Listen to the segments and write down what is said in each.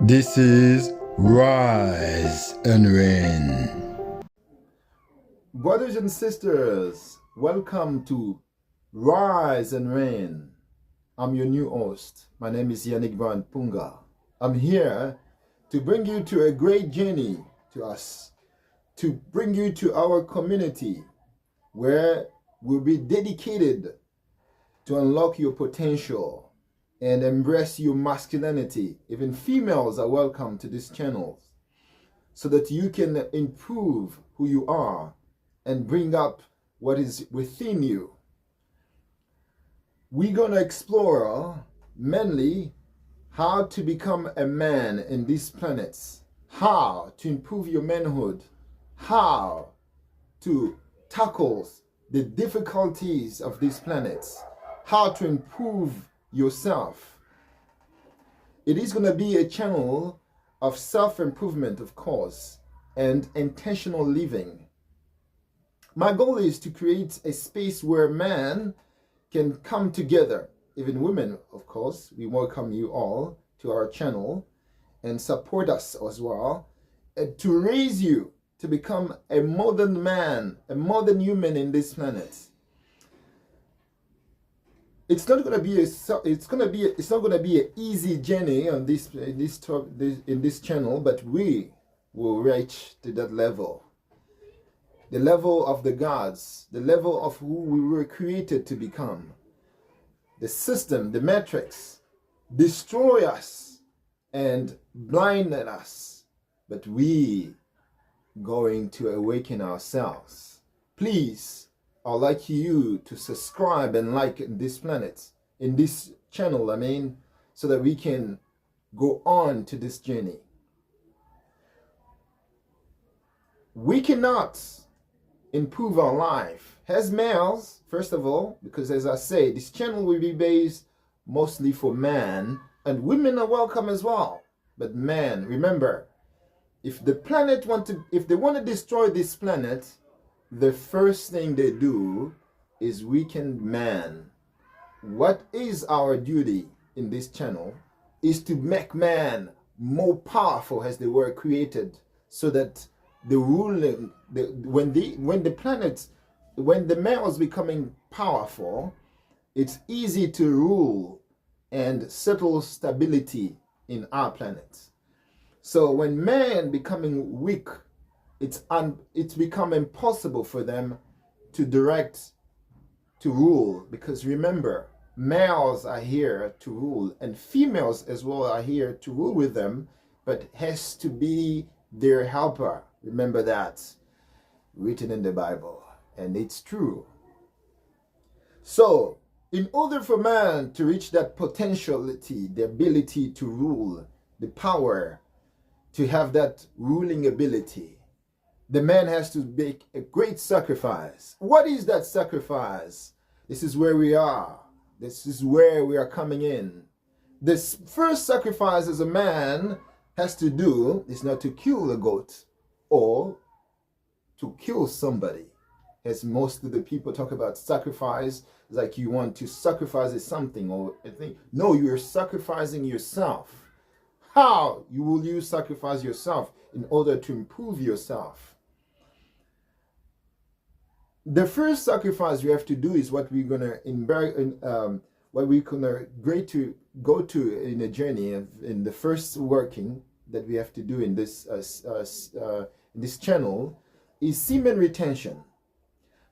This is Rise and Reign. Brothers and sisters, welcome to Rise and Reign. I'm your new host. My name is Yannick Van Punga. I'm here to bring you to a great journey to us, to bring you to our community where we'll be dedicated to unlock your potential and embrace your masculinity. Even females are welcome to this channel so that you can improve who you are and bring up what is within you. We're going to explore mainly how to become a man in these planets, how to improve your manhood, how to tackle the difficulties of these planets, how to improve yourself. It is going to be a channel of self-improvement, of course, and intentional living. My goal is to create a space where man can come together, even women, of course. We welcome you all to our channel and support us as well, to raise you to become a modern man, a modern human in this planet. It's not going to be an easy journey on in this channel, but we will reach to that level. The level of the gods, the level of who we were created to become. The system, the matrix, destroy us and blind us, but we going to awaken ourselves. Please, I'd like you to subscribe and like this planet, in this channel, so that we can go on to this journey. We cannot improve our life as males, first of all, because as I say, this channel will be based mostly for men, and women are welcome as well. But men, remember, if they want to destroy this planet, the first thing they do is weaken man. What is our duty in this channel is to make man more powerful as they were created, so that when the male is becoming powerful, it's easy to rule and settle stability in our planet. So when man becoming weak, it's become impossible for them to direct, to rule, because remember, males are here to rule and females as well are here to rule with them, but has to be their helper. Remember that, written in the Bible, and it's true. So in order for man to reach that potentiality, the ability to rule, the power to have that ruling ability, the man has to make a great sacrifice. What is that sacrifice? This is where we are. This is where we are coming in. This first sacrifice as a man has to do is not to kill a goat or to kill somebody. As most of the people talk about sacrifice, like you want to sacrifice something or a thing. No, you are sacrificing yourself. How will you sacrifice yourself in order to improve yourself? The first sacrifice you have to do is what we're gonna go to in a journey in the first working that we have to do in this channel is semen retention.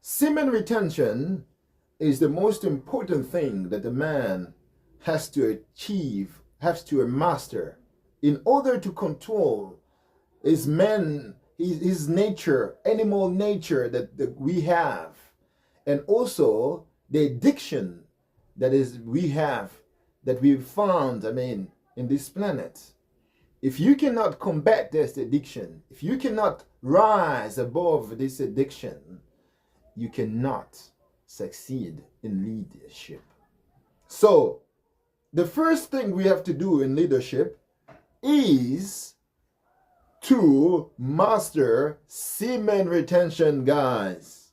Semen retention is the most important thing that a man has to achieve, has to master, in order to control his nature, animal nature that we have, and also the addiction that we've found, in this planet. If you cannot combat this addiction, if you cannot rise above this addiction, you cannot succeed in leadership. So the first thing we have to do in leadership is to master semen retention, guys.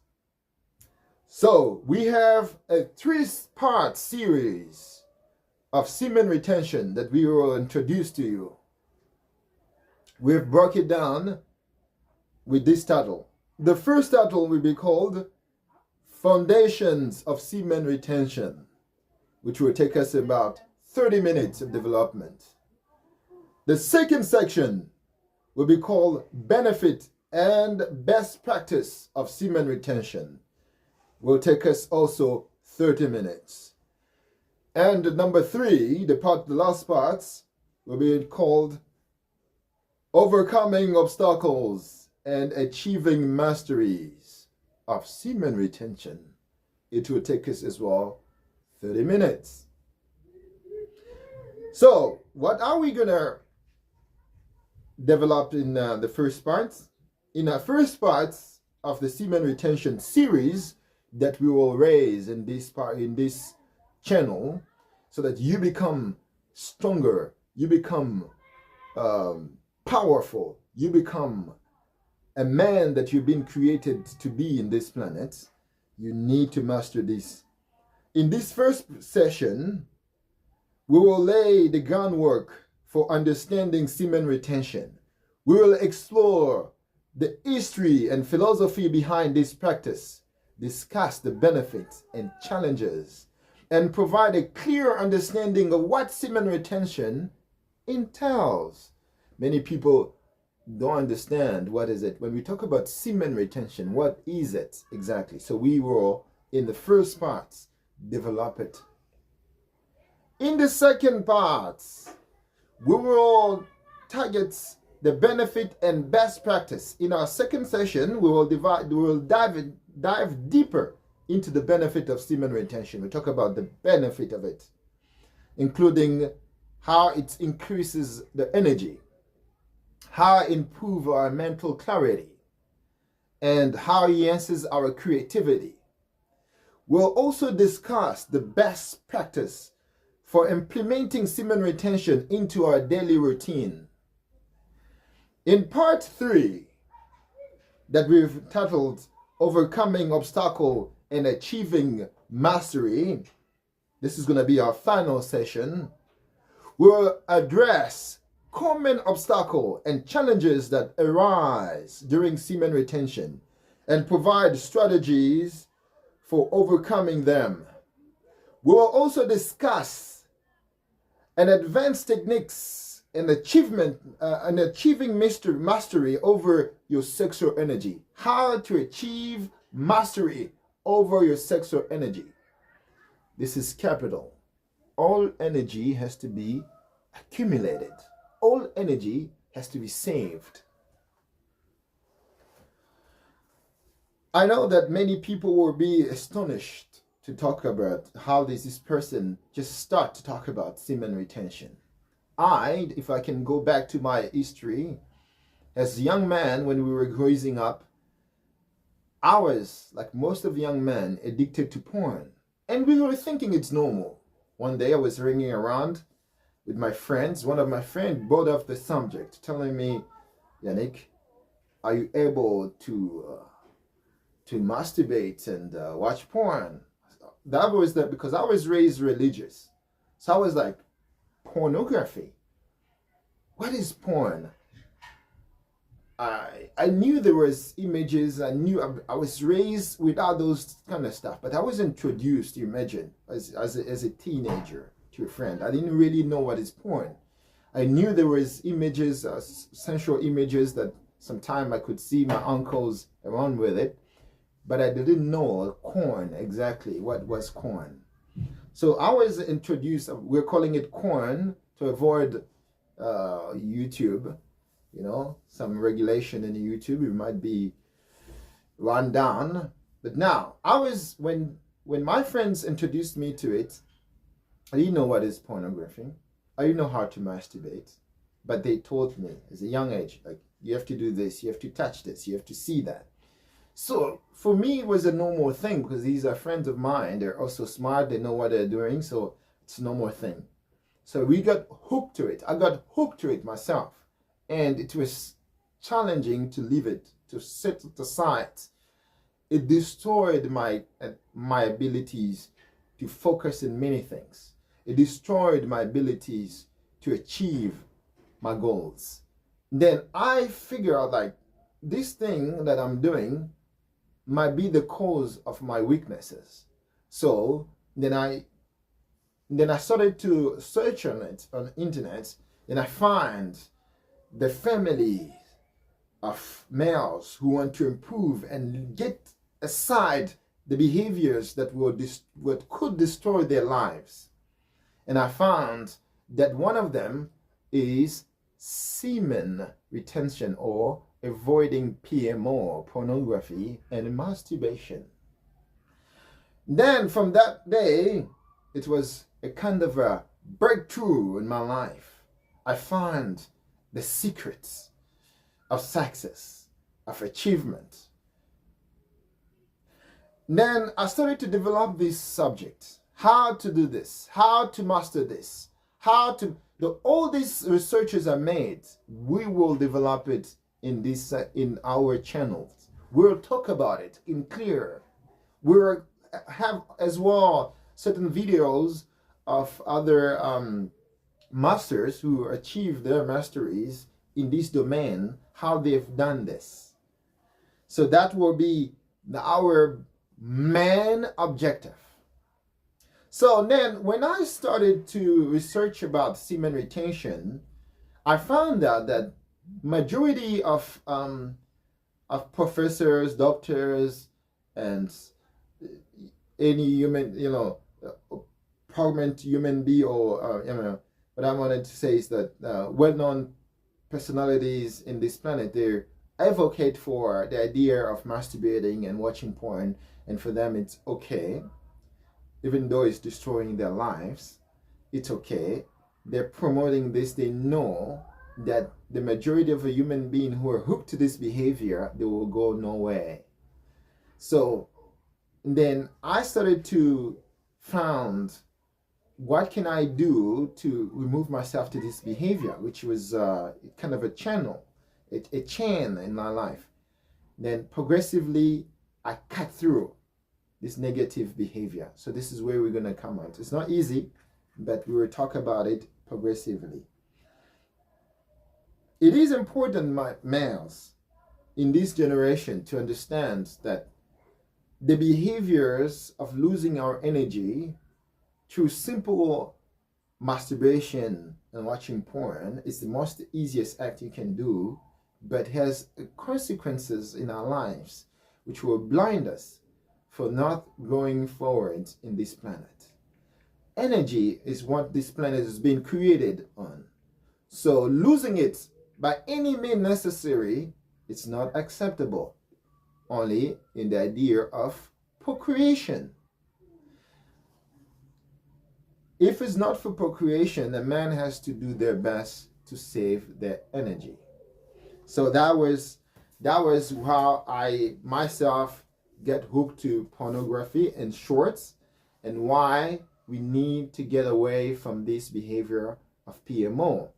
So we have a 3-part series of semen retention that we will introduce to you. we've broke it down with this title. The first title will be called Foundations of Semen Retention, which will take us about 30 minutes of development. The second section will be called Benefit and Best Practice of Semen Retention. Will take us also 30 minutes. And number 3, the last parts, will be called Overcoming Obstacles and Achieving Masteries of Semen Retention. It will take us as well 30 minutes. So, what are we going to develop in the first part? In the first part of the semen retention series that we will raise in this channel, so that you become stronger, you become powerful, you become a man that you've been created to be in this planet, you need to master this. In this first session, we will lay the groundwork for understanding semen retention. We will explore the history and philosophy behind this practice, discuss the benefits and challenges, and provide a clear understanding of what semen retention entails. Many people don't understand what is it. When we talk about semen retention, what is it exactly? So we will, in the first part, develop it. In the second part, we will target the benefit and best practice. In our second session, we will dive deeper into the benefit of semen retention. We talk about the benefit of it, including how it increases the energy, how it improves our mental clarity, and how it enhances our creativity. We'll also discuss the best practice for implementing semen retention into our daily routine. In part 3, that we've titled Overcoming Obstacle and Achieving Mastery, this is going to be our final session, we'll address common obstacles and challenges that arise during semen retention and provide strategies for overcoming them. We will also discuss and advanced techniques and achieving mastery over your sexual energy. How to achieve mastery over your sexual energy. This is capital. All energy has to be accumulated. All energy has to be saved. I know that many people will be astonished to talk about how does this person just start to talk about semen retention. If I can go back to my history, as a young man when we were growing up, I was, like most of young men, addicted to porn. And we were thinking it's normal. One day I was ringing around with my friends. One of my friends brought up the subject, telling me, Yannick, are you able to masturbate and watch porn? That was that because I was raised religious. So I was like, pornography? What is porn? I knew there was images. I knew I was raised without those kind of stuff, but I was introduced, you imagine, as a teenager to a friend. I didn't really know what is porn. I knew there was images, sensual images that sometimes I could see my uncles around with it, but I didn't know corn exactly what was corn. So I was introduced, we're calling it corn to avoid YouTube, you know, some regulation in YouTube, it might be run down. But now, when my friends introduced me to it, I didn't know what is pornography. I didn't know how to masturbate. But they taught me as a young age, like, you have to do this, you have to touch this, you have to see that. So for me, it was a normal thing because these are friends of mine. They're also smart. They know what they're doing. So it's a normal thing. So we got hooked to it. I got hooked to it myself. And it was challenging to leave it, to set it aside. It destroyed my abilities to focus in many things. It destroyed my abilities to achieve my goals. then I figure out like this thing that I'm doing might be the cause of my weaknesses. So then I started to search on it on the internet, and I find the family of males who want to improve and get aside the behaviors that could destroy their lives. And I found that one of them is semen retention, or avoiding PMO, pornography, and masturbation. Then from that day, it was a kind of a breakthrough in my life. I found the secrets of success, of achievement. Then I started to develop this subject. How to do this, how to master this, all these researches are made. We will develop it in our channels. We'll talk about it in clear. We'll have as well certain videos of other masters who achieve their masteries in this domain, how they've done this. So that will be our main objective. So then when I started to research about semen retention, I found out that majority of professors, doctors, and any human, prominent human being, or what I wanted to say is that well-known personalities in this planet, they advocate for the idea of masturbating and watching porn, and for them it's okay. Even though it's destroying their lives, it's okay. They're promoting this. They know that the majority of a human being who are hooked to this behavior, they will go nowhere. So then I started to find what can I do to remove myself to this behavior, which was kind of a channel, a chain in my life. Then progressively I cut through this negative behavior. So this is where we're going to come out. It's not easy, but we will talk about it progressively. It is important, my males, in this generation to understand that the behaviors of losing our energy through simple masturbation and watching porn is the most easiest act you can do, but has consequences in our lives which will blind us for not going forward in this planet. Energy is what this planet has been created on. So losing it by any means necessary, it's not acceptable. Only in the idea of procreation. If it's not for procreation, a man has to do their best to save their energy. So that was how I myself get hooked to pornography and shorts, and why we need to get away from this behavior of PMO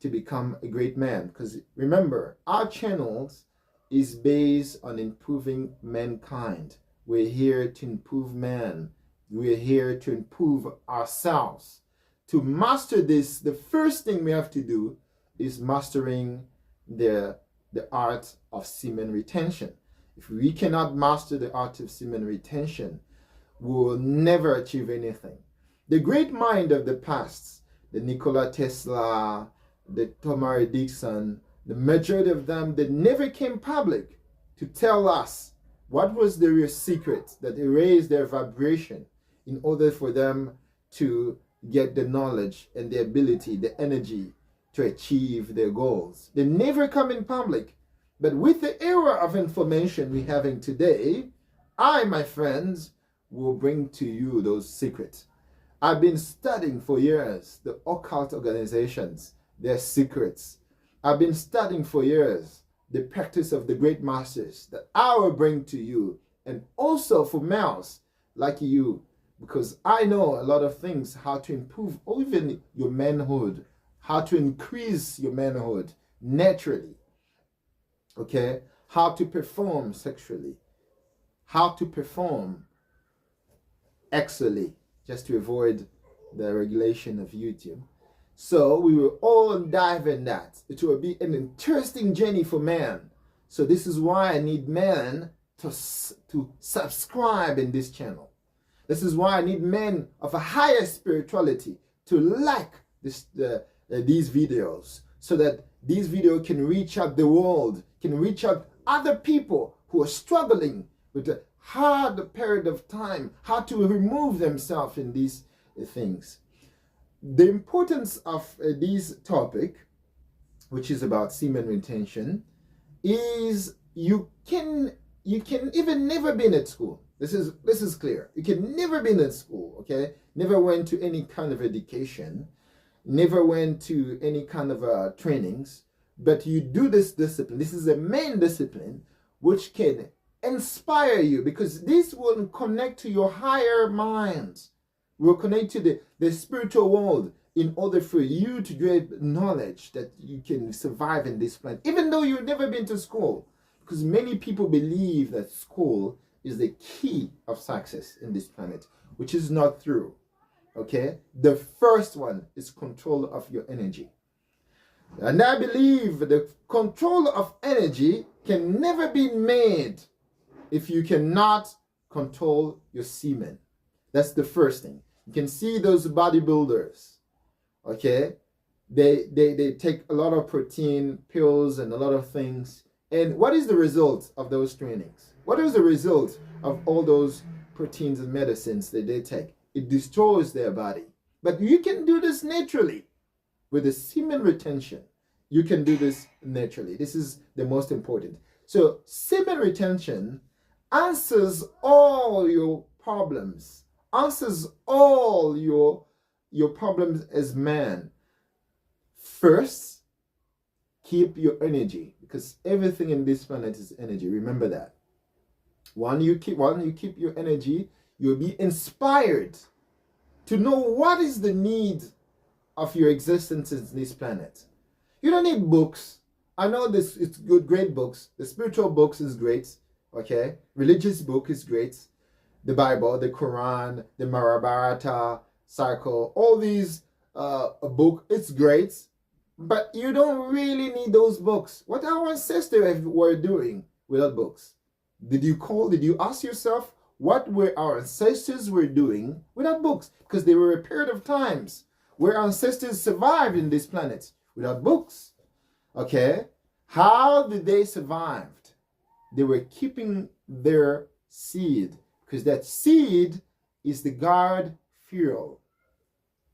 to become a great man. Because remember, our channels is based on improving mankind. We're here to improve man. We're here to improve ourselves. To master this, the first thing we have to do is mastering the art of semen retention. If we cannot master the art of semen retention, we will never achieve anything. The great mind of the past, the Nikola Tesla, the Thomas Edison, the majority of them, they never came public to tell us what was the real secret that erased their vibration in order for them to get the knowledge and the ability, the energy to achieve their goals. They never come in public. But with the era of information we're having today, I, my friends, will bring to you those secrets. I've been studying for years the occult organizations, their secrets. I've been studying for years the practice of the great masters that I will bring to you, and also for males like you, because I know a lot of things, how to improve even your manhood, how to increase your manhood naturally, okay? How to perform sexually, how to perform excellently, just to avoid the regulation of YouTube. So we will all dive in that. It will be an interesting journey for man. So this is why I need men to subscribe in this channel. This is why I need men of a higher spirituality to like these videos, so that these videos can reach out the world, can reach out other people who are struggling with a hard period of time, how to remove themselves in these things. The importance of this topic, which is about semen retention, is you can even never been at school. This is clear. You can never been at school, okay? Never went to any kind of education, never went to any kind of trainings, but you do this discipline. This is a main discipline which can inspire you, because this will connect to your higher mind, will connect to the spiritual world, in order for you to get knowledge that you can survive in this planet, even though you've never been to school. Because many people believe that school is the key of success in this planet, which is not true. Okay? The first one is control of your energy. And I believe the control of energy can never be made if you cannot control your semen. That's the first thing. You can see those bodybuilders, okay? They take a lot of protein pills and a lot of things. And what is the result of those trainings? What is the result of all those proteins and medicines that they take? It destroys their body. But you can do this naturally. With the semen retention, you can do this naturally. This is the most important. So semen retention answers all your problems, answers all your problems as man. First, keep your energy, because everything in this planet is energy. Remember that. When you keep your energy, you'll be inspired to know what is the need of your existence in this planet. You don't need books. I know this, it's good, great books. The spiritual books is great, okay? Religious book is great. The Bible, the Quran, the Mahabharata, Cycle, all these book, it's great. But you don't really need those books. What our ancestors were doing without books? Did you ask yourself what were our ancestors were doing without books? Because there were a period of times where ancestors survived in this planet without books. Okay? How did they survive? They were keeping their seed, because that seed is the God fuel.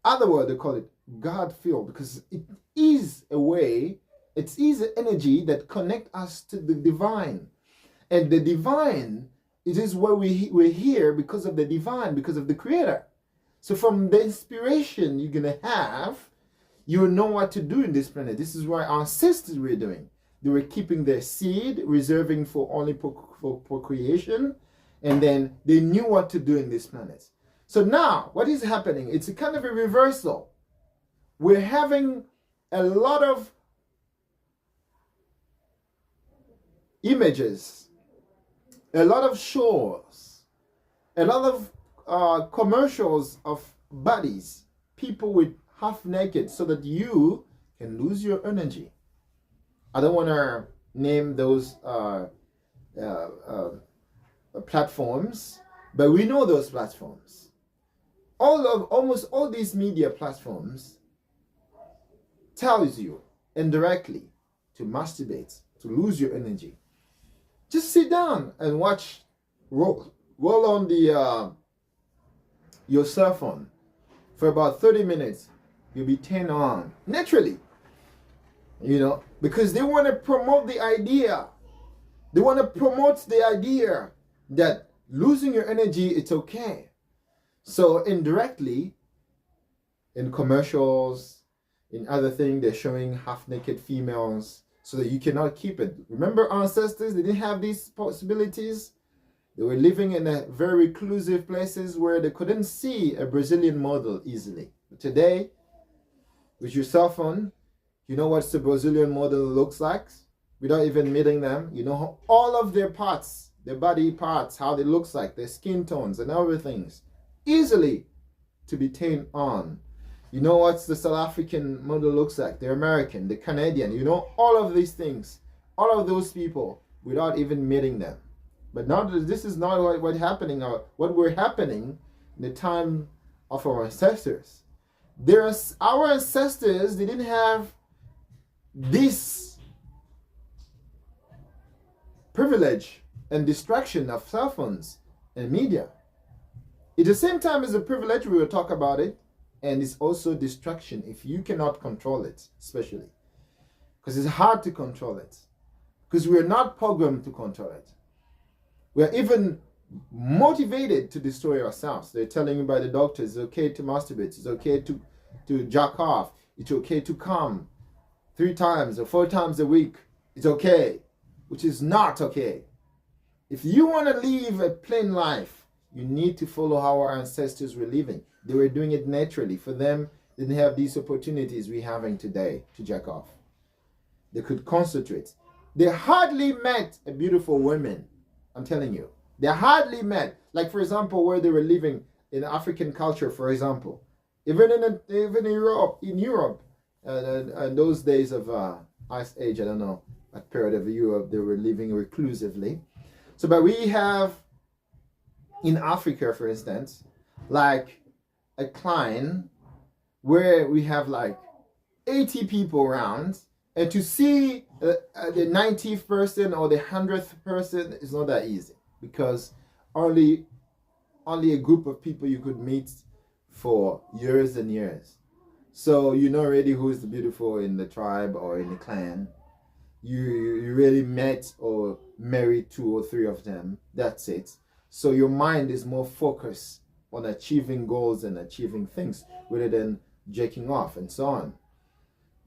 Otherwise, they call it God fuel, because it is a way, it is an energy that connects us to the divine. And the divine, it is where we're here because of the divine, because of the creator. So from the inspiration you're going to have, you will know what to do in this planet. This is what our ancestors were doing. They were keeping their seed, reserving for only for procreation, and then they knew what to do in this planet. So now, what is happening? It's a kind of a reversal. We're having a lot of images, a lot of shows, a lot of commercials of bodies, people with half naked, so that you can lose your energy. I don't want to name those platforms, but we know those platforms. Almost all these media platforms tells you indirectly to masturbate, to lose your energy. Just sit down and watch, roll on your cell phone for about 30 minutes. You'll be turned on naturally, you know, because they want to promote the idea. They want to promote the idea that losing your energy, it's okay. So indirectly, in commercials, in other things, they're showing half-naked females so that you cannot keep it. Remember our ancestors, they didn't have these possibilities. They were living in a very reclusive places where they couldn't see a Brazilian model easily. But today, with your cell phone, you know what the Brazilian model looks like without even meeting them. You know how all of their parts, their body parts, how they looks like, their skin tones and everything, easily to be turned on. You know what the South African model looks like, the American, the Canadian. You know all of these things, all of those people without even meeting them. But now this is not what happening, or what were happening in the time of our ancestors. Our ancestors, they didn't have this privilege and distraction of cell phones and media. At the same time, it's a privilege, we will talk about it, and it's also distraction if you cannot control it, especially. Because it's hard to control it. Because we're not programmed to control it. We're even motivated to destroy ourselves. They're telling you by the doctors, it's okay to masturbate, it's okay to jack off, it's okay to come 3 times or 4 times a week. It's okay, which is not okay. If you want to live a plain life, you need to follow how our ancestors were living. They were doing it naturally. For them, they didn't have these opportunities we're having today to jack off. They could concentrate. They hardly met a beautiful woman. I'm telling you. They hardly met. Like, for example, where they were living in African culture, for example. Even in Europe, those days of Ice Age, I don't know, that period of Europe, they were living reclusively. So, but we have in Africa, for instance, like a CHAINE where we have like 80 people around, and to see the 90th person or the 100th person is not that easy, because only a group of people you could meet for years and years. So you know already who's the beautiful in the tribe or in the clan. You really met or married 2 or 3 of them. That's it. So your mind is more focused on achieving goals and achieving things rather than jacking off and so on.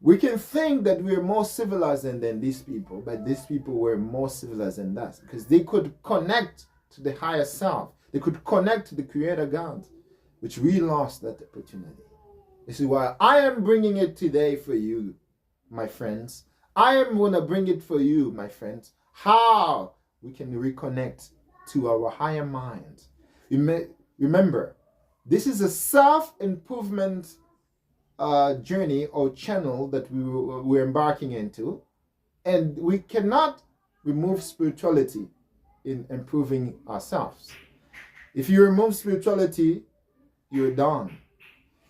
We can think that we're more civilized than these people, but these people were more civilized than us because they could connect to the higher self. They could connect to the Creator God, which we lost that opportunity. This is why I am bringing it today for you, my friends. I am going to bring it for you, my friends, how we can reconnect to our higher mind. Remember, this is a self-improvement journey or channel that we're embarking into, and we cannot remove spirituality in improving ourselves. If you remove spirituality, you're done.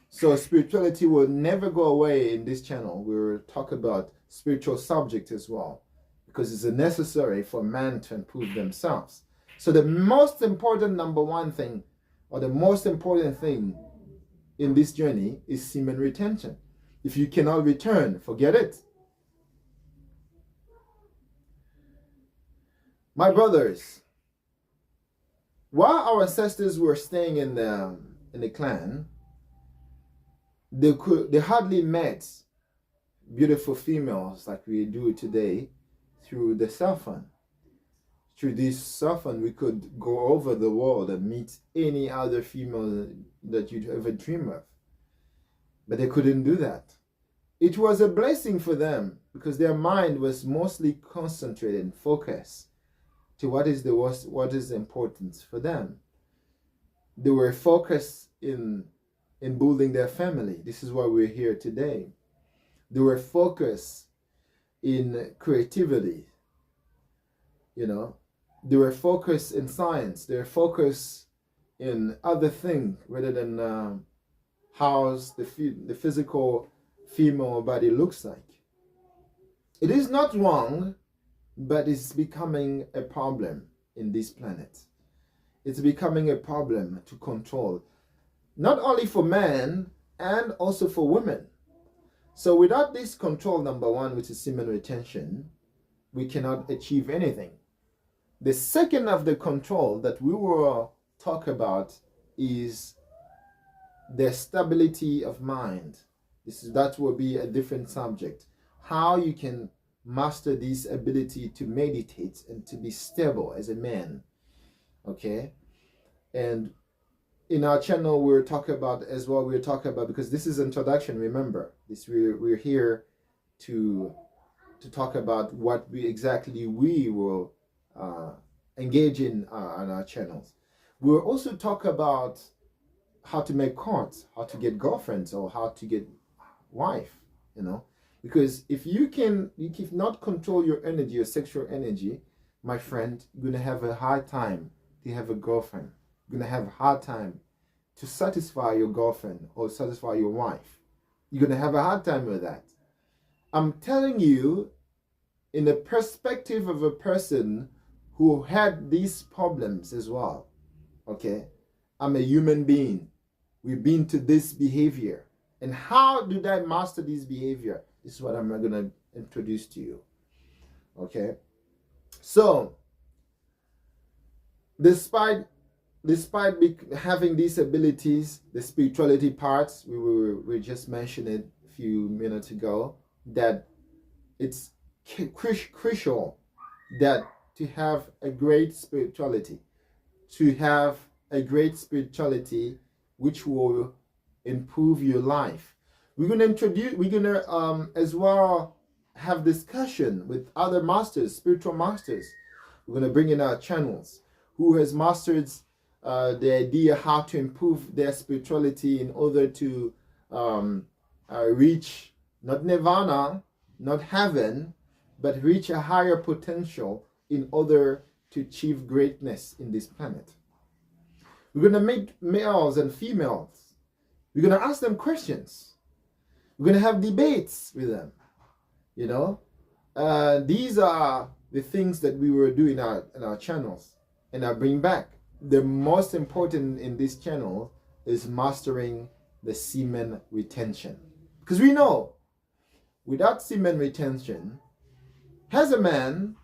So spirituality will never go away in this channel. We will talk about spiritual subject as well, because it's necessary for man to improve themselves. So the most important number one thing, or the most important thing in this journey is semen retention. If you cannot return, forget it. My brothers, while our ancestors were staying in the clan, they hardly met beautiful females like we do today through the cell phone. Through this cell phone, we could go over the world and meet any other female that you'd ever dream of. But they couldn't do that. It was a blessing for them because their mind was mostly concentrated and focused to what is important for them. They were focused in building their family. This is why we're here today. They were focused in creativity. You know, they were focused in science. They were focused in other things rather than how the physical female body looks like. It is not wrong, but it's becoming a problem in this planet. It's becoming a problem to control, not only for men and also for women. So without this control, number one, which is semen retention, we cannot achieve anything. The second of the control that we will talk about is the stability of mind. That will be a different subject. How you can master this ability to meditate and to be stable as a man. Okay? And in our channel, we're talking about as well, because this is introduction, remember. We're here to talk about what we will engage in on our channels. We'll also talk about how to make cards, how to get girlfriends, or how to get wife, you know. Because if you not control your energy, your sexual energy, my friend, you're gonna have a hard time to have a girlfriend. You're gonna have a hard time to satisfy your girlfriend or satisfy your wife. You're gonna have a hard time with that. I'm telling you, in the perspective of a person who had these problems as well. Okay, I'm a human being. We've been to this behavior. And how did I master this behavior? This is what I'm going to introduce to you. Okay, so despite having these abilities, the spirituality parts, we just mentioned it a few minutes ago, that it's crucial that to have a great spirituality, which will improve your life. We're gonna as well have discussion with other masters, spiritual masters. We're gonna bring in our channels who has mastered the idea how to improve their spirituality in order to reach not nirvana, not heaven, but reach a higher potential in order to achieve greatness in this planet. We're going to make males and females. We're going to ask them questions. We're going to have debates with them. You know, these are the things that we will do in our channels. And I bring back the most important in this channel is mastering the semen retention. Because we know without semen retention, as a man,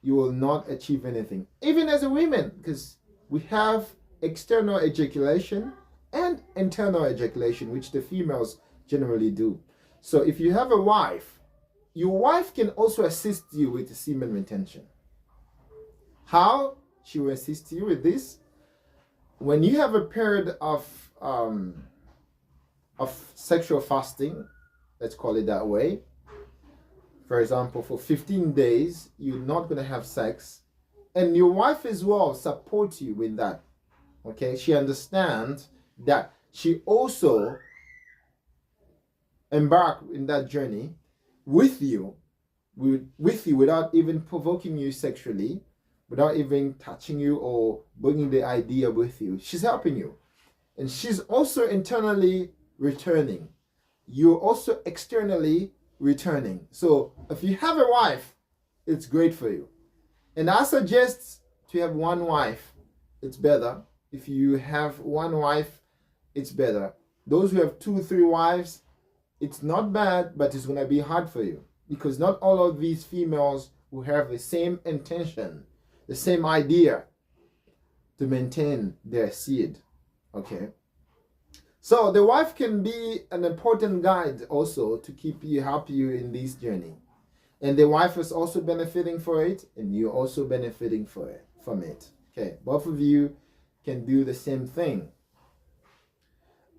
you will not achieve anything. Even as a woman, because we have external ejaculation and internal ejaculation, which the females generally do. So if you have a wife, your wife can also assist you with the semen retention. How she will assist you with this? When you have a period of sexual fasting, let's call it that way. For example, for 15 days, you're not going to have sex. And your wife as well supports you with that. Okay? She understands that she also embarked in that journey with you without even provoking you sexually, without even touching you or bringing the idea with you. She's helping you. And she's also internally returning. You're also externally returning. So if you have a wife, it's great for you. And I suggest to have one wife, it's better. If you have one wife, it's better. Those who have 2 or 3 wives, it's not bad, but it's going to be hard for you. Because not all of these females will have the same intention, the same idea to maintain their seed. Okay? So the wife can be an important guide also to help you in this journey. And the wife is also benefiting for it, and you're also benefiting from it. Okay, both of you can do the same thing.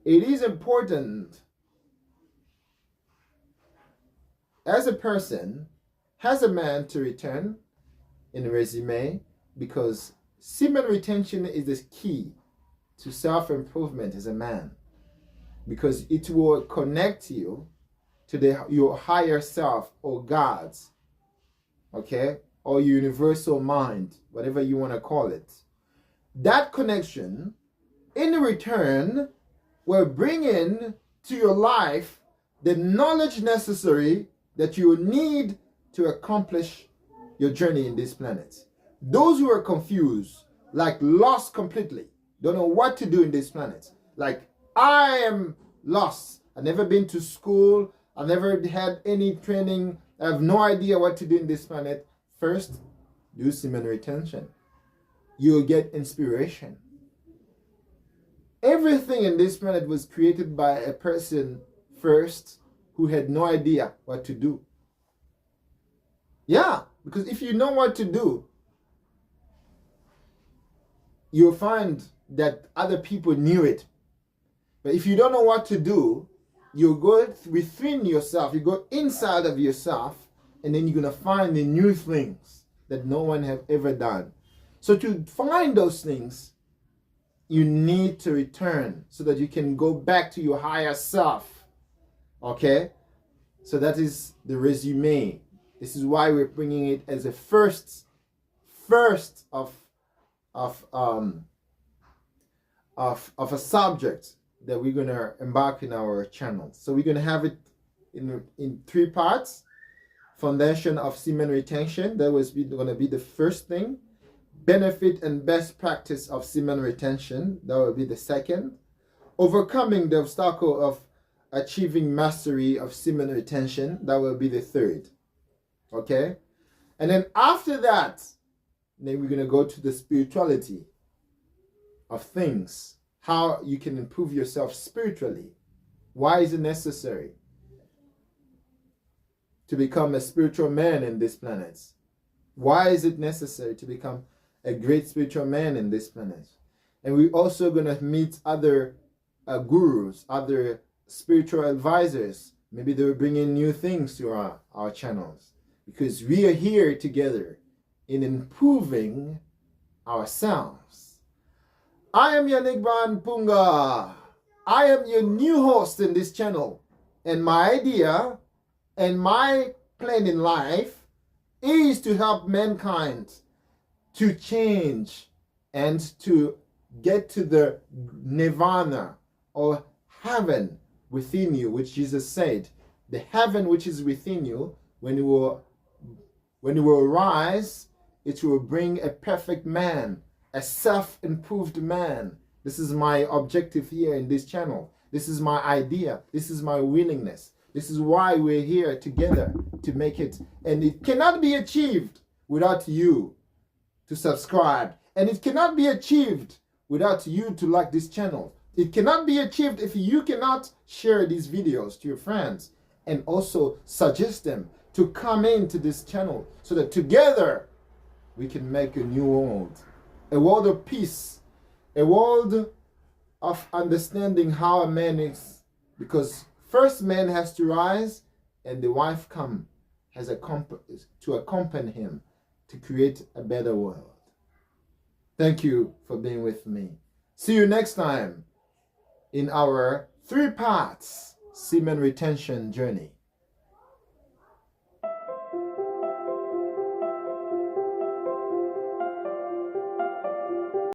It is important as a person, as a man, to return in a resume, because semen retention is the key to self-improvement as a man. Because it will connect you to your higher self or gods, okay, or universal mind, whatever you want to call it. That connection, in return, will bring in to your life the knowledge necessary that you need to accomplish your journey in this planet. Those who are confused, like lost completely, don't know what to do in this planet, like I am lost. I've never been to school. I've never had any training. I have no idea what to do in this planet. First, do semen retention. You'll get inspiration. Everything in this planet was created by a person first who had no idea what to do. Yeah, because if you know what to do, you'll find that other people knew it. But if you don't know what to do, you go within yourself, you go inside of yourself, and then you're going to find the new things that no one have ever done. So to find those things, you need to return so that you can go back to your higher self. Okay? So that is the resume. This is why we're bringing it as a first of a subject that we're gonna embark in our channel. So we're gonna have it in 3 parts. Foundation of semen retention, that was gonna be the first thing. Benefit and best practice of semen retention, that will be the second. Overcoming the obstacle of achieving mastery of semen retention, that will be the third. Okay? And then after that, then we're going to go to the spirituality of things. How you can improve yourself spiritually. Why is it necessary to become a spiritual man in this planet? Why is it necessary to become a great spiritual man in this planet? And we're also going to meet other gurus, other spiritual advisors. Maybe they'll bring in new things to our channels, because we are here together in improving ourselves. I am Yannick Van Punga. I am your new host in this channel, and my idea and my plan in life is to help mankind to change and to get to the nirvana or heaven within you, which Jesus said, the heaven which is within you, when you will rise, it will bring a perfect man, a self-improved man. This is my objective here in this channel. This is my idea. This is my willingness. This is why we're here together to make it. And it cannot be achieved without you to subscribe. And it cannot be achieved without you to like this channel. It cannot be achieved if you cannot share these videos to your friends and also suggest them to come into this channel so that together we can make a new world. A world of peace. A world of understanding how a man is. Because first man has to rise and the wife come to accompany him to create a better world. Thank you for being with me. See you next time in our 3 parts semen retention journey.